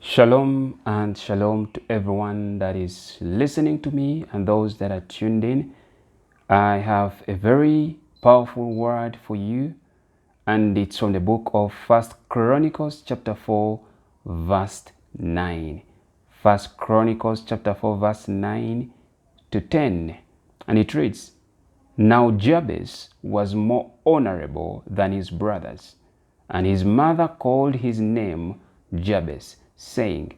Shalom and shalom to everyone that is listening to me and those that are tuned in. I have a very powerful word for you, and it's from the book of First Chronicles chapter 4 verse 9. First Chronicles chapter 4 verse 9 to 10. And it reads, "Now Jabez was more honorable than his brothers, and his mother called his name Jabez, saying,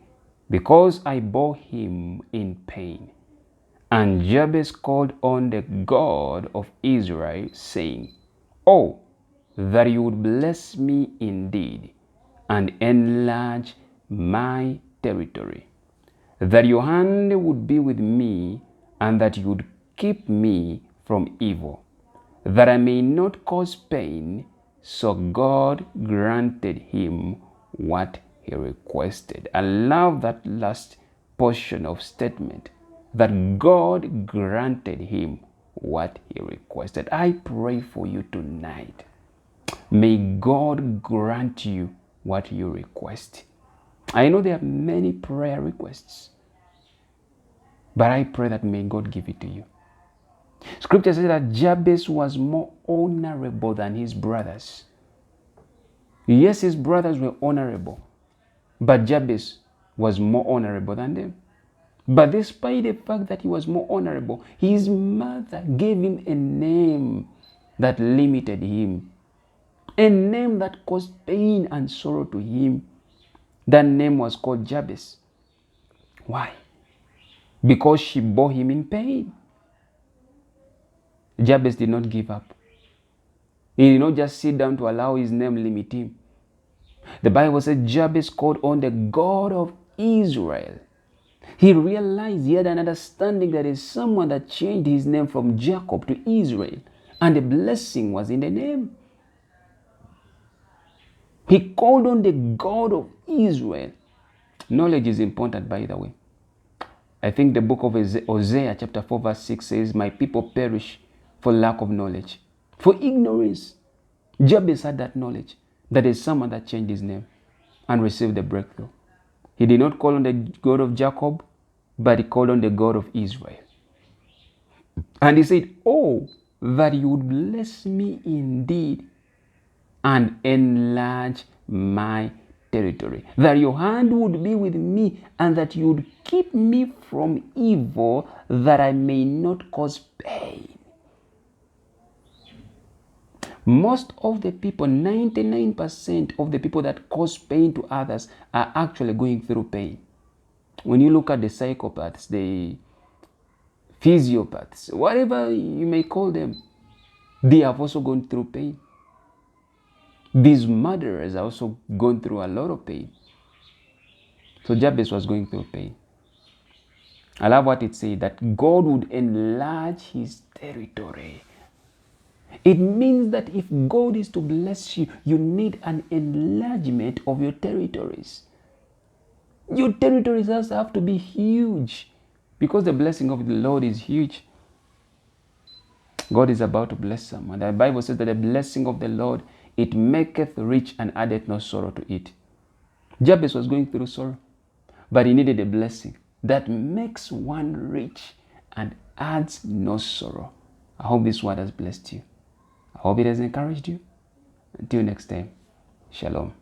Because I bore him in pain. And Jabez called on the God of Israel, saying, Oh, that you would bless me indeed, and enlarge my territory, that your hand would be with me, and that you would keep me from evil, that I may not cause pain. So God granted him what he requested." I love that last portion of statement, that God granted him what he requested. I pray for you tonight. May God grant you what you request. I know there are many prayer requests, but I pray that may God give it to you. Scripture says that Jabez was more honorable than his brothers. Yes, his brothers were honorable, but Jabez was more honorable than them. But despite the fact that he was more honorable, his mother gave him a name that limited him, a name that caused pain and sorrow to him. That name was called Jabez. Why? Because she bore him in pain. Jabez did not give up. He did not just sit down to allow his name limit him. The Bible said Jabez called on the God of Israel. He realized, he had an understanding that is someone that changed his name from Jacob to Israel, and the blessing was in the name. He called on the God of Israel. Knowledge is important, by the way. I think the book of Hosea chapter 4 verse 6 says, "My people perish for lack of knowledge." For ignorance. Jabez had that knowledge, that is someone that changed his name and received the breakthrough. He did not call on the God of Jacob, but he called on the God of Israel. And he said, "Oh, that you would bless me indeed and enlarge my territory, that your hand would be with me, and that you would keep me from evil, that I may not cause pain." Most of the people, 99% of the people that cause pain to others are actually going through pain. When you look at the psychopaths, the physiopaths, whatever you may call them, they have also gone through pain. These murderers are also going through a lot of pain. So Jabez was going through pain. I love what it said, that God would enlarge his territory. It means that if God is to bless you, you need an enlargement of your territories. Your territories also have to be huge, because the blessing of the Lord is huge. God is about to bless someone. The Bible says that the blessing of the Lord, it maketh rich and addeth no sorrow to it. Jabez was going through sorrow, but he needed a blessing that makes one rich and adds no sorrow. I hope this word has blessed you. I hope it has encouraged you. Until next time, shalom.